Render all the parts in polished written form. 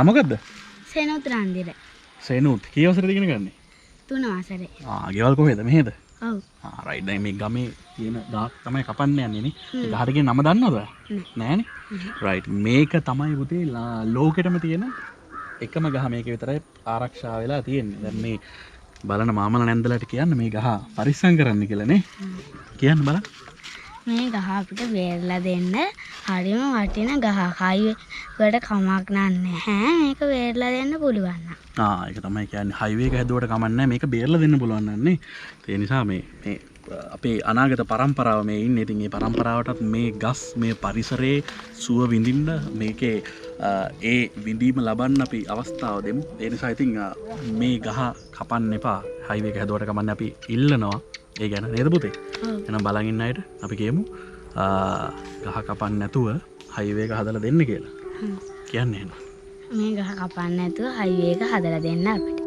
මොකද්ද? සෙනුත් රන්දිර. සෙනුත් කී වසරේද ඉගෙන ගන්නේ? 3 වසරේ. ගෙවල් කොහෙද? මෙහෙද? ඔව්. රයිට්. දැන් මේ ගමේ තියෙන ගහක් තමයි කපන්න යන්නේ නේ. ඒ ගහට කියන නම දන්නවද? නෑනේ. රයිට්. මේක තමයි පුතේ ලෝකෙටම තියෙන එකම ගහ මේක විතරයි ආරක්ෂා වෙලා තියෙන්නේ. දැන් මේ බලන මාමලා නැන්දලාට කියන්න මේ ගහ පරිස්සම් කරන්න කියලා නේ. කියන්න බලන්න. මේ ගහ අපිට බේරලා දෙන්න හරිම වටින ගහක්. හයිවේකට කමක් නැහැ. මේක බේරලා දෙන්න පුළුවන් නම්. ඒක තමයි කියන්නේ හයිවේ එක හැදුවට කමක් නැහැ මේක බේරලා දෙන්න පුළුවන් නන්නේ. ඒ නිසා මේ අපේ අනාගත පරම්පරාව මේ ඉන්නේ. ඉතින් මේ පරම්පරාවටත් මේ ගස් මේ පරිසරයේ සුව විඳින්න මේකේ ඒ විඳීම ලබන්න අපි අවස්ථාව දෙමු. ඒ නිසා ඉතින් මේ ගහ කපන්න එපා. හයිවේ එක හැදුවට කමක් නැහැ අපි ඉල්ලනවා. ඒ ගැන නේද පුතේ? එහෙනම් බලන් ඉන්න අයට අපි කියමු ගහ කපන්න නැතුව හයිවේ එක හදලා දෙන්න කියලා. කියන්නේ එහෙනම්. මේ ගහ කපන්න නැතුව හයිවේ එක හදලා දෙන්න අපිට.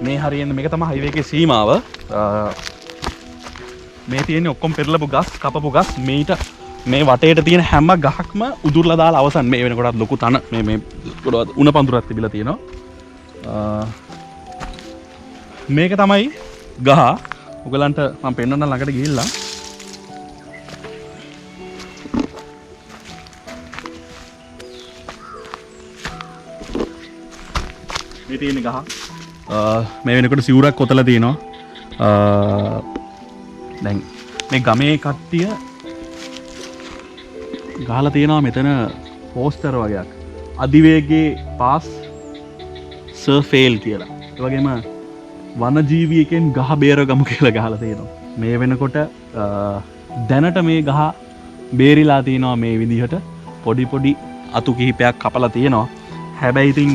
මේ හරියන්නේ මේක තමයි හයිවේ එකේ සීමාව. මේ තියෙන්නේ ඔක්කොම පෙරලපු ගස් කපපු ගස් මේට මේ වටේට තියෙන හැම ගහක්ම උදුරලා දාලා අවසන් මේ වෙනකොටත් ලොකු තන මේ කොටවත් උණ පඳුරක් තිබිලා තියෙනවා. මේක තමයි ගහ. ඔයගලන්ට මම පෙන්නන්න ළඟට ගිහිල්ලා මේ තියෙන ගහ මේ වෙනකොට සිවුරක් කොතලා තියෙනවා. දැන් මේ ගමේ කට්ටිය ගහලා තියෙනවා මෙතන පෝස්ටර් වගේක් අධිවේගයේ පාස් සර් ෆේල් කියලා. ඒ වගේම වනජීවියෙක්ෙන් ගහ බේරගමු කියලා ගහලා තියෙනවා. මේ වෙනකොට දැනට මේ ගහ බේරිලා තියෙනවා මේ විදිහට පොඩි පොඩි අතු කිහිපයක් කපලා තියෙනවා. හැබැයි ඉතින්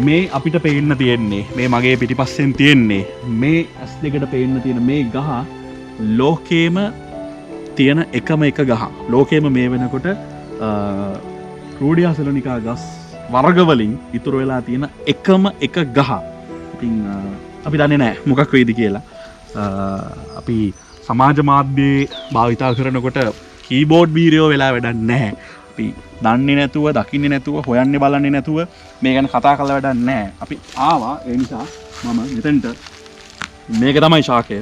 මේ අපිට පේන්න තියෙන්නේ මේ මගේ පිටිපස්සෙන් තියෙන්නේ මේ ඇස් දෙකට පේන්න තියෙන මේ ගහ ලෝකේම තියෙන එකම එක ගහ. ලෝකේම මේ වෙනකොට රූඩියාසලනිකා ගස් වර්ග වලින් ඉතුරු වෙලා තියෙන එකම එක ගහ. ඉතින් අපි දන්නේ නැහැ මොකක් වෙයිද කියලා. අපි සමාජ මාධ්‍යයේ භාවිතා කරනකොට කීබෝඩ් වීරයෝ වෙලා වැඩක් නැහැ. අපි දන්නේ නැතුව දකින්නේ නැතුව හොයන්නේ බලන්නේ නැතුව මේ ගැන කතා කරලා වැඩක් නැහැ. අපි ආවා ඒ නිසා මම මෙතෙන්ට මේක තමයි ශාකය.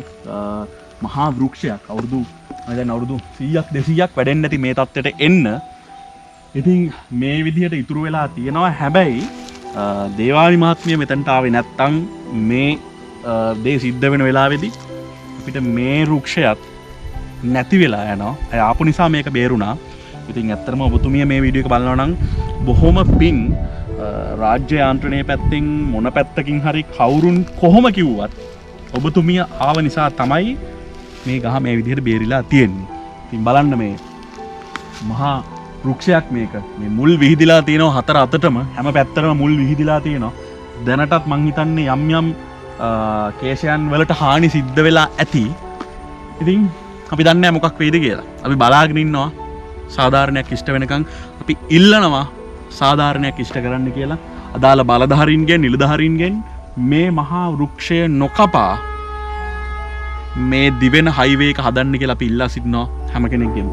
මහා වෘක්ෂයක් අවුරුදු මම දැන් අවුරුදු 100ක් 200ක් වැඩෙන්නේ නැති මේ තත්ත්වයට එන්න. ඉතින් මේ විදිහට ඉතුරු වෙලා තියෙනවා. හැබැයි දේවානි මහත්මිය මෙතනට ආවේ නැත්තම් මේ දේ සිද්ධ වෙන වෙලාවේදී අපිට මේ වෘක්ෂයත් නැති වෙලා යනවා. ඒ ආපු නිසා මේක බේරුණා. ඉතින් ඇත්තටම ඔබතුමිය මේ වීඩියෝ එක බලනවා නම් බොහොම පිං. රාජ්‍ය යාන්ත්‍රණයේ පැත්තෙන් මොන පැත්තකින් හරි කවුරුන් කොහොම කිව්වත් ඔබතුමිය ආව නිසා තමයි මේ ගහ මේ විදිහට බේරිලා තියෙන්නේ. ඉතින් බලන්න මේ මහා වෘක්ෂයක් මේක. මේ මුල් විහිදිලා තියෙනවා හතර අතටම හැම පැත්තටම මුල් විහිදිලා තියෙනවා. දැනටත් මං හිතන්නේ යම් යම් කේශයන් වලට හානි සිද්ධ වෙලා ඇති. ඉතින් අපි දන්නේ නැහැ මොකක් වෙයිද කියලා. අපි බලාගෙන ඉන්නවා. සාධාරණයක් ඉෂ්ට වෙනකන් අපි ඉල්ලනවා සාධාරණයක් ඉෂ්ට කරන්න කියලා. අදාළ බලධාරීන්ගෙන් නිලධාරීන්ගෙන් මේ මහා වෘක්ෂය නොකපා මේ දිවෙන හයිවේ එක හදන්න කියලා අපි ඉල්ලා සිටිනවා හැම කෙනෙක්ගෙම.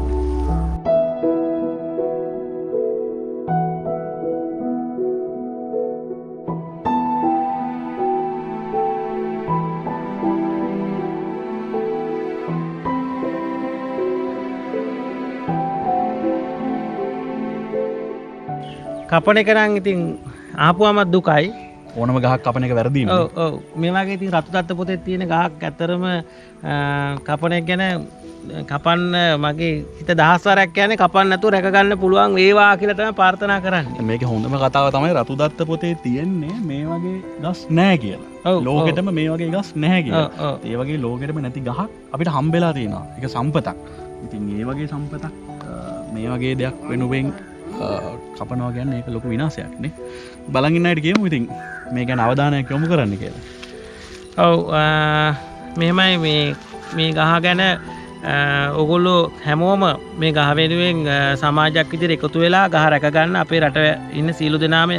කපන එක නම් ඉතින් ආපුවම දුකයි. ඕනම ගහක් කපන එක වැරදි නේ. ඔව් මේ වගේ ඉතින් රතු දත්ත පොතේ තියෙන ගහක් ඇතරම කපන එක ගැන කපන්න මගේ හිත දහස් වරක් කියන්නේ කපන්න නැතුව රැක ගන්න පුළුවන් වේවා කියලා තමයි ප්‍රාර්ථනා කරන්නේ. මේකේ හොඳම කතාව තමයි රතු දත්ත පොතේ තියෙන්නේ මේ වගේ ගස් නැහැ කියලා. ලෝකෙටම මේ වගේ ගස් නැහැ කියලා. ඒ වගේ ලෝකෙටම නැති ගහක් අපිට හම්බෙලා තියෙනවා. ඒක සම්පතක්. ඉතින් මේ වගේ සම්පතක් මේ වගේ දෙයක් වෙනුවෙන් කපනවා කියන්නේ ඒක ලොකු විනාශයක් නේ. බලන් ඉන්න අයට කියමු ඉතින් මේ ගැන අවධානයක් යොමු කරන්න කියලා. ඔව් මෙහෙමයි මේ ගහ ගැන ඔගොල්ලෝ හැමෝම මේ ගහ වෙනුවෙන් සමාජයක් විදිහට එකතු වෙලා ගහ රැක ගන්න අපේ රට ඉන්න සීළු දෙනාම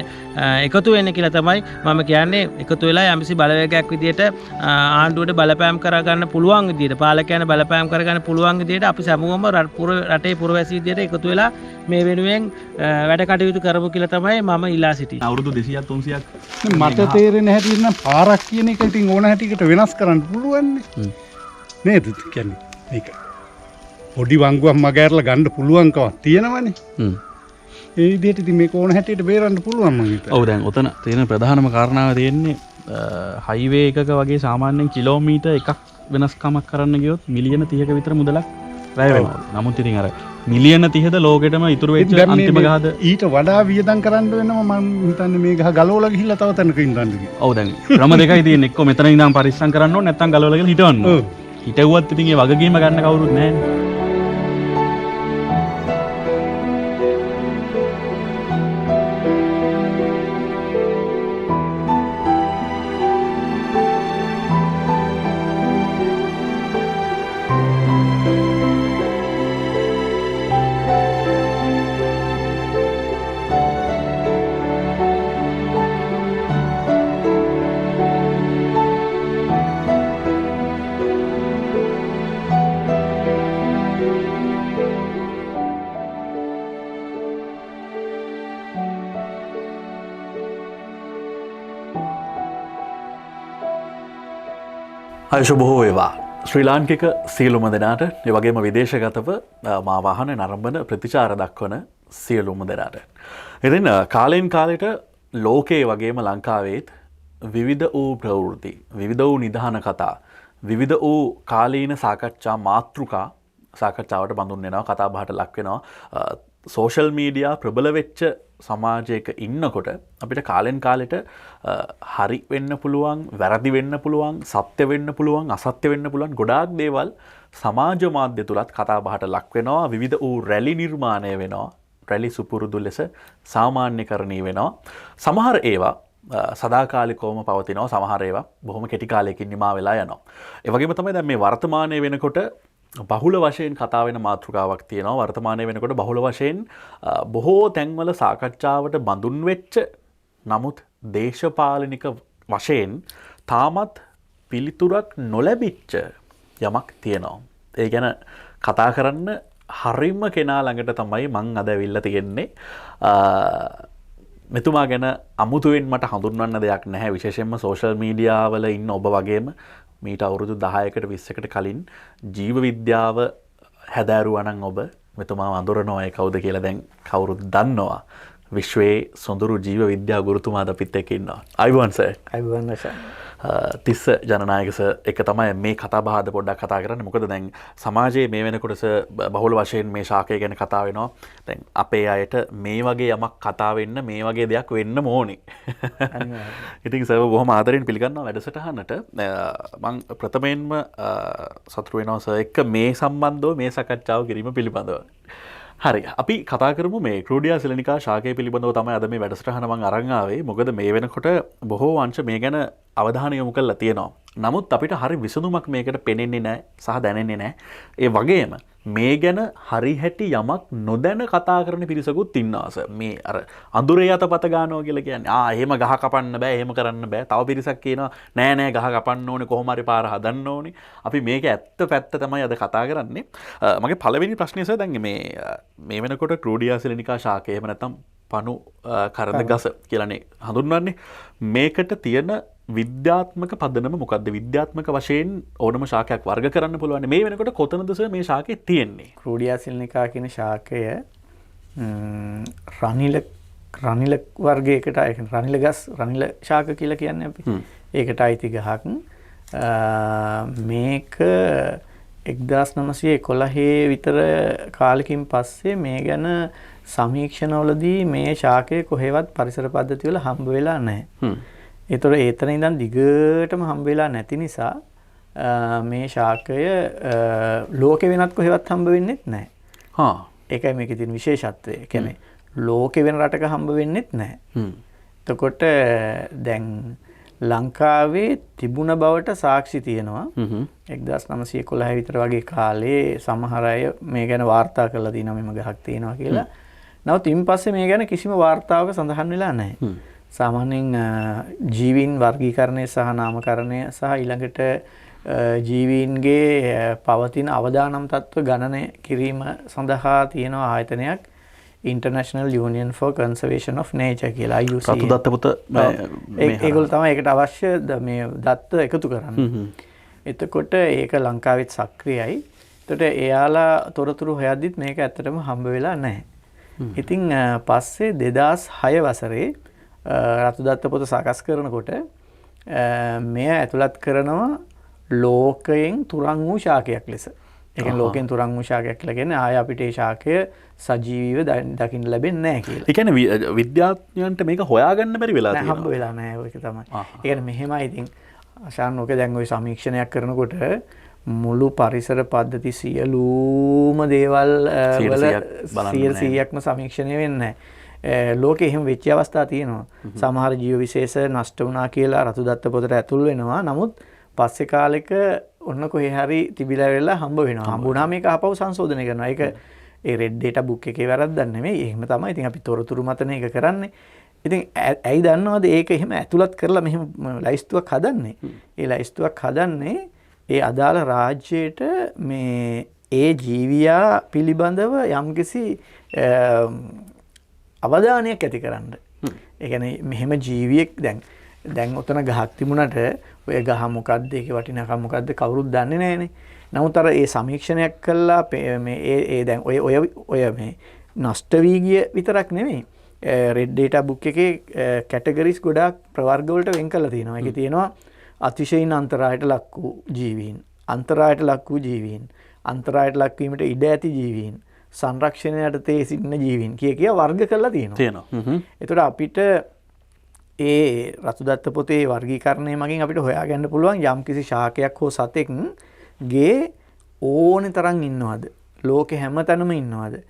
එකතු වෙන්න කියලා තමයි මම කියන්නේ. එකතු වෙලා යම්කිසි බලවේගයක් විදිහට ආණ්ඩුවට බලපෑම් කරගන්න පුළුවන් විදිහට, පාලකයන් බලපෑම් කරගන්න පුළුවන් විදිහට අපි හැමෝම රටේ පුරවැසි විදිහට එකතු වෙලා මේ වෙනුවෙන් වැඩ කටයුතු කරමු කියලා තමයි මම ඉල්ලා සිටින්නේ. අවුරුදු 200ක් 300ක් මට තේරෙන හැටියට නම් පාරක් කියන එක ඉතින් ඕන හැටියකට වෙනස් කරන්න පුළුවන් නේද? කියන්නේ මේක පොඩි වංගුවක් මගහැරලා ගන්න පුළුවන්කමක් තියෙනවනේ. ඒ විදිහට ඉතින් මේක ඕන හැටියට බේරන්න පුළුවන් මම හිතනවා. ඔව් දැන් ඔතන තියෙන ප්‍රධානම කාරණාව තියෙන්නේ හයිවේ එකක වගේ සාමාන්‍යයෙන් කිලෝමීටර් එකක් වෙනස්කමක් කරන්න ගියොත් මිලියන 30ක විතර මුදලක් වැය වෙනවා. නමුත් ඉතින් අර මිලියන 30ද ලෝකෙටම ඉතුරු වෙච්ච අන්තිම ගහද ඊට වඩා වියදම් කරන්න වෙනවා මම හිතන්නේ මේ ගහ ගලවලා ගිහිල්ලා තව තැනක ඉඳන් කියලා. ඔව් දැන් ක්‍රම දෙකයි තියෙන්නේ. එක්ක මෙතන ඉඳන් පරිස්සම් කරන්න ඕනේ නැත්නම් ගලවලා ගිහලා හිටවන්න ඕනේ. හිටවුවත් ඉතින් ඒ වගකීම ගන්න කවුරුත් නැහැ. අයුෂ බොහෝ වේවා ශ්‍රී ලාංකික සියලුම දෙනාට ඒ වගේම විදේශගතව මා වාහන නරඹන ප්‍රතිචාර දක්වන සියලුම දෙනාට. ඉතින් කාලෙන් කාලෙට ලෝකයේ වගේම ලංකාවේත් විවිධ වූ ප්‍රවෘත්ති, විවිධ වූ නිධාන කතා, විවිධ වූ කාලීන සාකච්ඡා මාතෘකා සාකච්ඡාවට බඳුන් වෙනවා, කතා බහට ලක් වෙනවා. සෝෂල් මීඩියා ප්‍රබල වෙච්ච සමාජයක ඉන්නකොට අපිට කාලෙන් කාලෙට හරි වෙන්න පුළුවන්, වැරදි වෙන්න පුළුවන්, සත්‍ය වෙන්න පුළුවන්, අසත්‍ය වෙන්න පුළුවන් ගොඩාක් දේවල් සමාජ මාධ්‍ය තුලත් කතා බහට ලක් වෙනවා. විවිධ වූ රැලි නිර්මාණය වෙනවා. රැලි සුපුරුදු ලෙස සාමාන්‍යකරණීය වෙනවා. සමහර ඒවා සදාකාලිකවම පවතිනවා. සමහර ඒවා බොහොම කෙටි කාලයකින් නිමා වෙලා යනවා. ඒ වගේම තමයි දැන් මේ වර්තමානයේ වෙනකොට බහුල වශයෙන් කතා වෙන මාතෘකාවක් තියෙනවා. වර්තමානයේ වෙනකොට බහුල වශයෙන් බොහෝ තැන්වල සාකච්ඡාවට බඳුන් වෙච්ච නමුත් දේශපාලනික වශයෙන් තාමත් පිළිතුරක් නොලැබිච්ච යමක් තියෙනවා. ඒ ගැන කතා කරන්න හරිම කෙනා ළඟට තමයි මං අද ඇවිල්ලා තියෙන්නේ. මෙතුමා ගැන අමුතුවෙන් මට හඳුන්වන්න දෙයක් නැහැ. විශේෂයෙන්ම සෝෂල් මීඩියා වල ඉන්න ඔබ වගේම මීට අවුරුදු 10කට 20කට කලින් ජීව විද්‍යාව හැදෑරුවා නම් ඔබ මෙතුමා අඳුරනවා ඒ කවුද කියලා දැන් කවුරුත් දන්නවා. විශ්වයේ සොඳුරු ජීව විද්‍යා ගුරුතුමාද අපිත් එක්ක ඉන්නවා. අයිබෝන් සර්. අයිබෝන් සර්. තිස්ස ජනනායක සර් එක තමයි මේ කතා බහද පොඩ්ඩක් කතා කරන්නේ. මොකද දැන් සමාජයේ මේ වෙනකොට සර් බහුල වශයෙන් මේ ශාකය ගැන කතා වෙනවා. දැන් අපේ අයට මේ වගේ යමක් කතා වෙන්න, මේ වගේ දෙයක් වෙන්න ඕනේ. ඉතින් සර් බොහොම ආදරෙන් පිළිගන්නවා වැඩසටහනට. මම ප්‍රථමයෙන්ම සතුටු වෙනවා සර් එක්ක මේ සම්බන්ධව මේ සාකච්ඡාව කිරීම පිළිබඳව. හරි අපි කතා කරමු මේ ක්‍රෝඩියා සිලනිකා ශාකය පිළිබඳව තමයි අද මේ වැඩසටහන මම අරන් ආවේ. මොකද මේ වෙනකොට බොහෝ අංශ මේ ගැන අවධානය යොමු කරලා තියෙනවා. නමුත් අපිට හරි විසඳුමක් මේකට පෙනෙන්නේ නැහැ සහ දැනෙන්නේ නැහැ. ඒ වගේම මේ ගැන හරි හැටි යමක් නොදැන කතා කරන පිරිසකුත් ඉන්නවා සර්. මේ අර අඳුරේ යතපත ගන්නවා කියලා කියන්නේ. එහෙම ගහ කපන්න බෑ, එහෙම කරන්න බෑ. තව පිරිසක් කියනවා නෑ නෑ ගහ කපන්න ඕනේ, කොහොම හරි පාර හදන්න ඕනේ. අපි මේක ඇත්ත පැත්ත තමයි අද කතා කරන්නේ. මගේ පළවෙනි ප්‍රශ්නේ සර් දැන් මේ වෙනකොට ක්‍රෝඩියා සිලනිකා ශාකය එහෙම නැත්නම් පණු කරඳ ගස කියලානේ හඳුන්වන්නේ. මේකට තියෙන විද්‍යාත්මක පදනම මොකක්ද? විද්‍යාත්මක වශයෙන් ඕනම ශාකයක් වර්ග කරන්න පුළුවන්. මේ වෙනකොට කොතනද සර් මේ ශාකය තියෙන්නේ? ක්‍රෝඩියා සිල්නිකා කියන ශාකය රනිල වර්ගයකට, ඒ කියන්නේ රනිල ගස්, රනිල ශාක කියලා කියන්නේ අපි. ඒකට අයිති ගහක්. මේක 1911 විතර කාලෙකින් පස්සේ මේ ගැන සමීක්ෂණවලදී මේ ශාකය කොහෙවත් පරිසර පද්ධතිවල හම්බ වෙලා නැහැ. ඒතර ඒතන ඉඳන් දිගටම හම්බ වෙලා නැති නිසා මේ ශාකය ලෝකේ වෙනත් කොහෙවත් හම්බ වෙන්නේත් නැහැ. ඒකයි මේකේ තියෙන විශේෂත්වය. ඒ කියන්නේ ලෝකේ වෙන රටක හම්බ වෙන්නේත් නැහැ. එතකොට දැන් ලංකාවේ තිබුණ බවට සාක්ෂි තියෙනවා. 1911 විතර වගේ කාලේ සමහර අය මේ ගැන වාර්තා කරලා තියෙනවා මෙම ගහක් තියෙනවා කියලා. නමුත් ඉන් පස්සේ මේ ගැන කිසිම වාර්තාවක සඳහන් වෙලා නැහැ. සාමාන්‍යයෙන් ජීවීන් වර්ගීකරණය සහ නාමකරණය සහ ඊළඟට ජීවීන්ගේ පවතින අවදානම් තත්ත්ව ගණනය කිරීම සඳහා තියෙන ආයතනයක් International Union for Conservation of Nature කියලා IUCN. රතු දත්ත පොත ඒගොල්ලෝ තමයි ඒකට අවශ්‍ය මේ දත්ත එකතු කරන්නේ. එතකොට ඒක ලංකාවෙත් සක්‍රියයි. එතකොට එයාලා තොරතුරු හොයද්දිත් මේක ඇත්තටම හම්බ වෙලා නැහැ. ඉතින් පස්සේ 2006 වසරේ රතු දත්ත පොත සකස් කරනකොට මෙය ඇතුළත් කරනවා ලෝකයෙන් තුරන් වූ ශාකයක් ලෙස. ඒ කියන්නේ ලෝකයෙන් තුරන් වූ ශාකයක් කියලා කියන්නේ ආය අපිට ඒ ශාකය සජීවීව දකින්න ලැබෙන්නේ නැහැ කියලා. ඒ කියන්නේ විද්‍යාඥයන්ට මේක හොයාගන්න බැරි වෙලා තියෙනවා. හම්බ වෙලා නැහැ ඔයක තමයි. ඒ කියන්නේ මෙහෙමයි ඉතින් අශාන් ඔක දැන් ওই සමීක්ෂණයක් කරනකොට මුළු පරිසර පද්ධති සියලුම දේවල් වල 100%ක්ම සමීක්ෂණය වෙන්නේ නැහැ. ලෝකෙ එහෙම වෙච්ච අවස්ථා තියෙනවා. සමහර ජීව විශේෂ නෂ්ට වුණා කියලා රතු දත්ත පොතට ඇතුල් වෙනවා. නමුත් පස්සේ කාලෙක ඔන්න කොහේ හරි තිබිලා වෙලා හම්බ වෙනවා. හම්බුණා මේක ආපහු සංශෝධනය කරනවා. ඒක ඒ රෙඩ් ඩේටා බුක් එකේ වැරද්දක් නෙමෙයි. එහෙම තමයි. ඉතින් අපි තොරතුරු මතනේ ඒක කරන්නේ. ඉතින් ඇයි දන්නවද ඒක එහෙම ඇතුළත් කරලා මෙහෙම ලයිස්තුවක් හදන්නේ? ඒ ලයිස්තුවක් හදන්නේ ඒ අදාළ රාජ්‍යයට මේ ඒ ජීවියා පිළිබඳව යම්කිසි අවධානයක් ඇති කරන්න. ඒ කියන්නේ මෙහෙම ජීවියෙක් දැන් ඔතන ගහක් තිබුණාට ඔය ගහ මොකද්ද ඒකේ වටිනාකම මොකද්ද කවුරුත් දන්නේ නැහනේ. නමුත් අර ඒ සමීක්ෂණයක් කළා මේ ඒ දැන් ඔය මේ නෂ්ට වී ගිය විතරක් නෙමෙයි. රෙඩ් ඩේටා බුක් එකේ කැටගරිස් ගොඩාක් ප්‍රවර්ග වලට වෙන් කරලා තියෙනවා. ඒකේ තියෙනවා අතිශයින් අන්තරායට ලක් වූ ජීවීන්, අන්තරායට ලක් වූ ජීවීන්, අන්තරායට ලක් වීමට ඉඩ ඇති ජීවීන්, සංරක්ෂණයට තේ සිටින ජීවීන් කිය වර්ග කරලා තියෙනවා. එතකොට අපිට ඒ රතු දත්ත පොතේ වර්ගීකරණය මගින් අපිට හොයාගන්න පුළුවන් යම්කිසි ශාකයක් හෝ සතෙක්ගේ ඕනේ තරම් ඉන්නවද? ලෝකෙ හැමතැනම ඉන්නවද?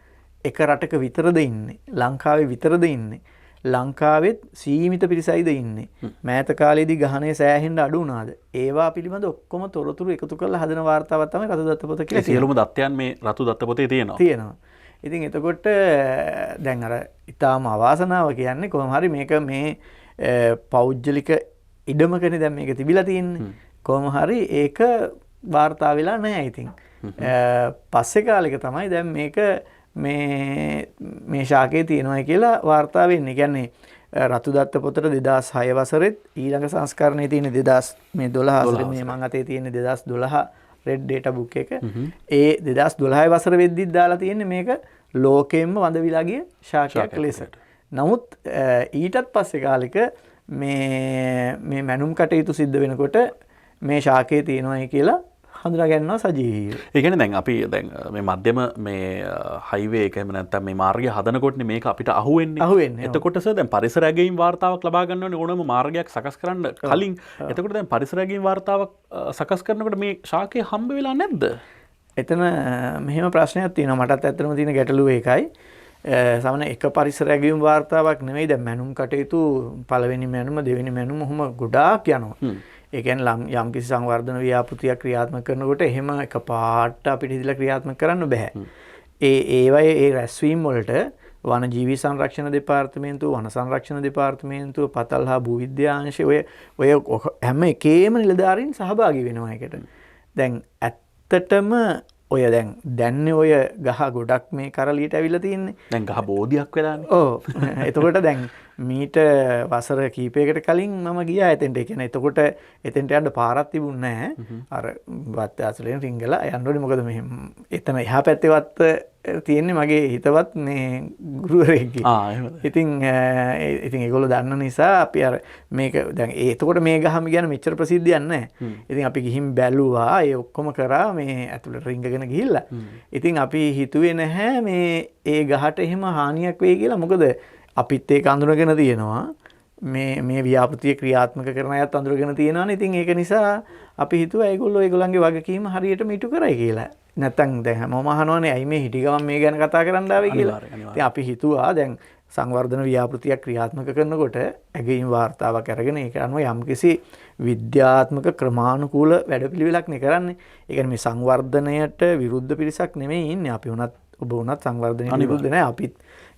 එක රටක විතරද ඉන්නේ? ලංකාවේ විතරද ඉන්නේ? ලංකාවෙත් සීමිත පිරිසයිද ඉන්නේ? මෑත කාලේදී ගහනේ සෑහෙන්න අඩු වුණාද? ඒවා පිළිබඳ ඔක්කොම තොරතුරු එකතු කරලා හදන වාර්තාවක් තමයි රතු දත්ත පොත කියලා. සියලුම දත්තයන් මේ රතු දත්ත පොතේ තියෙනවා. ඉතින් එතකොට දැන් අර ඊටාම අවාසනාව කියන්නේ කොහොම හරි මේක මේ පෞද්ගලික ඉඩමකනේ දැන් මේක තිබිලා තියෙන්නේ. කොහොම හරි ඒක වාර්තා වෙලා නැහැ ඉතින්. පස්සේ කාලෙක තමයි දැන් මේක මේ ශාකයේ තියෙනවා කියලා වාර්තා වෙන්නේ. කියන්නේ රතු දත්ත පොතට 2006 වසරෙත් ඊළඟ සංස්කරණයේ තියෙන 2012 මේ මං අතේ තියෙන 2012 රෙඩ් ඩේටා බුක් එක. ඒ 2012 වසර වෙද්දිත් දාලා තියෙන්නේ මේක ලෝකෙම්ම වඳ විලා ගිය ශාකයක් ලෙස. නමුත් ඊටත් පස්සේ කාලෙක මේ මැනුම් කටයුතු සිද්ධ වෙනකොට මේ ශාකයේ තියෙනවායි කියලා හඳුනා ගන්නවා සජීවීව. ඒ කියන්නේ දැන් අපි දැන් මේ මධ්‍යම මේ හයිවේ එක එහෙම නැත්නම් මේ මාර්ගය හදනකොටනේ මේක අපිට අහුවෙන්නේ. එතකොට සර් දැන් පරිසර ඇගීම් වාර්තාවක් ලබා ගන්න ඕනේ ඕනම මාර්ගයක් සකස් කරන්න කලින්. එතකොට දැන් පරිසර ඇගීම් වාර්තාවක් සකස් කරනකොට මේ ශාකයේ හම්බ වෙලා නැද්ද? එතන මෙහෙම ප්‍රශ්නයක් තියෙනවා. මටත් ඇත්තටම තියෙන ගැටලුව ඒකයි. සමන එක පරිසර ඇගයුම් වාර්තාවක් නෙවෙයි දැන් මැනුම් කටයුතු පළවෙනි මැනුම දෙවෙනි මැනුම ඔහොම ගොඩාක් යනවා. ඒ කියන්නේ යම්කිසි සංවර්ධන ව්‍යාපෘතියක් ක්‍රියාත්මක කරනකොට එහෙම එකපාරට අපිට ඉදලා ක්‍රියාත්මක කරන්න බෑ. ඒවයේ ඒ රැස්වීම් වලට වනජීවී සංරක්ෂණ දෙපාර්තමේන්තුව, වන සංරක්ෂණ දෙපාර්තමේන්තුව, පතල් හා භූවිද්‍යාංශය ඔය හැම එකේම නිලධාරීන් සහභාගී වෙනවා ඒකට. දැන් ඇත්තටම ඔය දැන්නේ ඔය ගහ ගොඩක් මේ කරලියට ඇවිල්ලා තියෙන්නේ. දැන් ගහ බෝධියක් වෙලානේ. ඔව්. එතකොට දැන් මීට වසර කීපයකට කලින් මම ගියා එතෙන්ට. ඒ කියන්නේ එතකොට එතෙන්ට යන්න පාරක් තිබුණේ නැහැ. අර වත් ඇසලෙන් රිංගලා යන්න ඕනේ. මොකද මෙහෙම එතන එහා පැත්තේවත් තියෙන්නේ මගේ හිතවත් මේ ගුරුවරයෙක්ගේ. ඉතින් ඒගොල්ලෝ දන්න නිසා අපි අර මේක දැන් එතකොට මේ ගහම ගැන මෙච්චර ප්‍රසිද්ධියක් නැහැ. ඉතින් අපි ගිහින් බැලුවා. ඒ ඔක්කොම කරා මේ ඇතුළට රිංගගෙන ගිහිල්ලා. ඉතින් අපි හිතුවේ නැහැ මේ ඒ ගහට එහෙම හානියක් වෙයි කියලා. මොකද අපිත් ඒක අඳුරගෙන තියෙනවා. මේ ව්‍යාපෘතිය ක්‍රියාත්මක කරන අයත් අඳුරගෙන තියෙනවානේ. ඉතින් ඒක නිසා අපි හිතුවා ඒගොල්ලෝ ඒගොල්ලන්ගේ වගකීම හරියටම ඉටු කරයි කියලා. නැත්තම් දැන් හැමෝම අහනවානේ ඇයි මේ හිටි ගමන් මේ ගැන කතා කරන්න ආවේ කියලා. ඉතින් අපි හිතුවා දැන් සංවර්ධන ව්‍යාපෘතියක් ක්‍රියාත්මක කරනකොට ඇගීම් වාර්තාවක් අරගෙන ඒක අනුව යම්කිසි විද්‍යාත්මක ක්‍රමානුකූල වැඩපිළිවෙලක් නේ කරන්නේ. ඒ කියන්නේ මේ සංවර්ධනයට විරුද්ධ පිරිසක් නෙමෙයි ඉන්නේ. අපි උනත් ඔබ උනත් සංවර්ධනයට විරුද්ධ නැහැ. අපිත්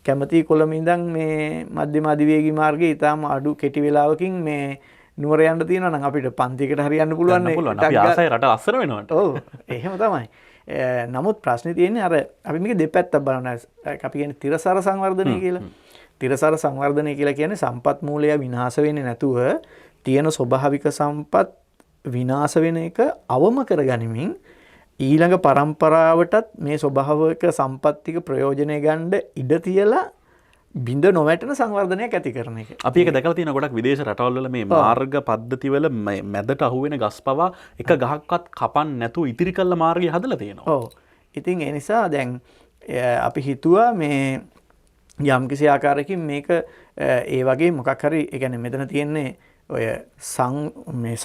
කැමති කොළඹ ඉඳන් මේ මධ්‍යම අධිවේගී මාර්ගයේ ඊටාම අඩු කෙටි වෙලාවකින් මේ නුවර යන්න තියෙනවා නම් අපිට පන්තියකට හරියන්න පුළුවන් නේ. අපි ආසයි රට අස්සර වෙනවට. ඔව් එහෙම තමයි. නමුත් ප්‍රශ්නේ තියෙන්නේ අර අපි මේක දෙපැත්තක් බලනවා. අපි කියන්නේ තිරසාර සංවර්ධනය කියලා. තිරසාර සංවර්ධනය කියලා කියන්නේ සම්පත් මූලය විනාශ වෙන්නේ නැතුව තියෙන ස්වභාවික සම්පත් විනාශ වෙන එක අවම කරගනිමින් ඊළඟ පරම්පරාවටත් මේ ස්වභාවික සම්පත් ටික ප්‍රයෝජනය ගන්න ඉඩ තියලා බිඳ නොවැටෙන සංවර්ධනයක් ඇති කරන එක. අපි ඒක දැකලා තියෙන ගොඩක් විදේශ රටවල් වල මේ මාර්ග පද්ධතිවල මැදට අහුවෙන ගස් පවා එක ගහක්වත් කපන්න නැතුව ඉතිරි කළ මාර්ගය හදලා තියෙනවා. ඔව්. ඉතින් ඒ නිසා දැන් අපි හිතුවා මේ යම්කිසි ආකාරයකින් මේක ඒ වගේ මොකක් හරි ඒ කියන්නේ මෙතන තියෙන්නේ ඔය